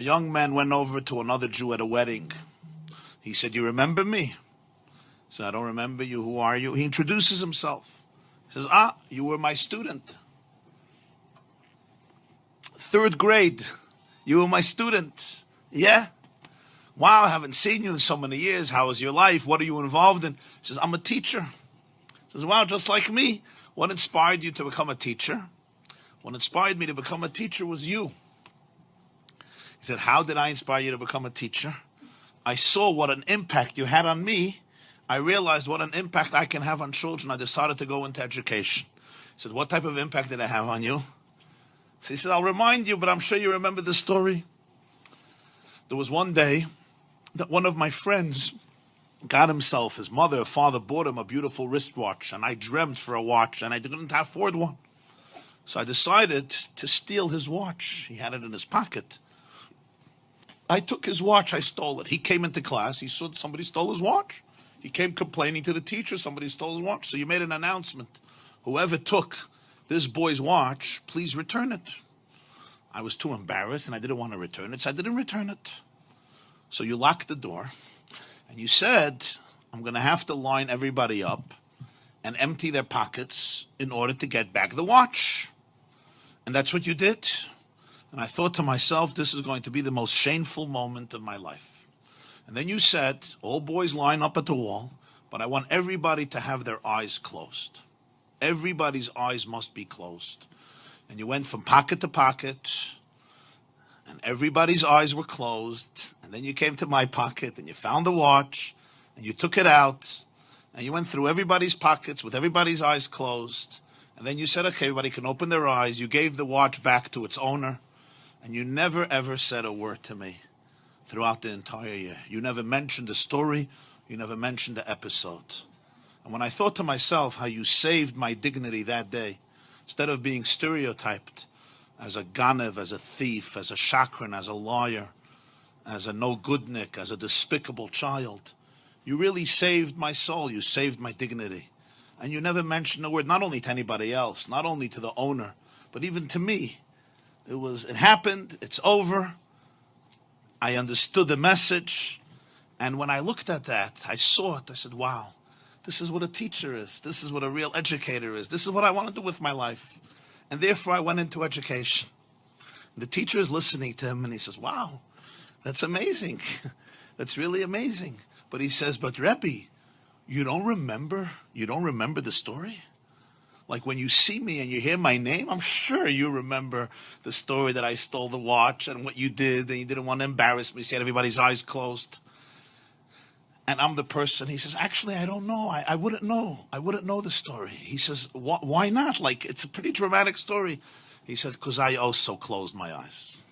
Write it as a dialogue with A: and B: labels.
A: A young man went over to another Jew at a wedding. He said, "You remember me?" He said, "I don't remember you. Who are you?" He introduces himself. He says, "You were my student. 3rd grade. You were my student." "Yeah. Wow, I haven't seen you in so many years. How is your life? What are you involved in?" He says, "I'm a teacher." He says, "Wow, just like me. What inspired you to become a teacher?" "What inspired me to become a teacher was you." He said, "How did I inspire you to become a teacher?" "I saw what an impact you had on me. I realized what an impact I can have on children. I decided to go into education." He said, "What type of impact did I have on you?" So he said, "I'll remind you, but I'm sure you remember the story. There was one day that one of my friends got himself, his mother or father bought him a beautiful wristwatch, and I dreamt for a watch, and I didn't afford one. So I decided to steal his watch. He had it in his pocket. I took his watch, I stole it. He came into class, he saw somebody stole his watch. He came complaining to the teacher, somebody stole his watch. So you made an announcement. Whoever took this boy's watch, please return it." I was too embarrassed and I didn't want to return it, so I didn't return it. So you locked the door and you said, "I'm going to have to line everybody up and empty their pockets in order to get back the watch." And that's what you did. And I thought to myself, this is going to be the most shameful moment of my life. And then you said, "All boys line up at the wall, but I want everybody to have their eyes closed. Everybody's eyes must be closed." And you went from pocket to pocket, and everybody's eyes were closed. And then you came to my pocket, and you found the watch, and you took it out, and you went through everybody's pockets with everybody's eyes closed. And then you said, "Okay, everybody can open their eyes." You gave the watch back to its owner, and you never ever said a word to me throughout the entire year. You never mentioned the story. You never mentioned the episode. And when I thought to myself how you saved my dignity that day, instead of being stereotyped as a ganev, as a thief, as a shakran, as a liar, as a no-goodnik, as a despicable child, you really saved my soul. You saved my dignity. And you never mentioned a word, not only to anybody else, not only to the owner, but even to me. It happened, it's over. I understood the message. And when I looked at that, I saw it. I said, wow, this is what a teacher is. This is what a real educator is. This is what I want to do with my life. And therefore I went into education. The teacher is listening to him and he says, wow, that's amazing. That's really amazing. But he says, but Rebbe, you don't remember the story? Like when you see me and you hear my name, I'm sure you remember the story that I stole the watch and what you did, and you didn't want to embarrass me, so you had everybody's eyes closed. And I'm the person, he says, actually, I don't know. I wouldn't know. I wouldn't know the story. He says, why not? Like, it's a pretty dramatic story. He said, because I also closed my eyes.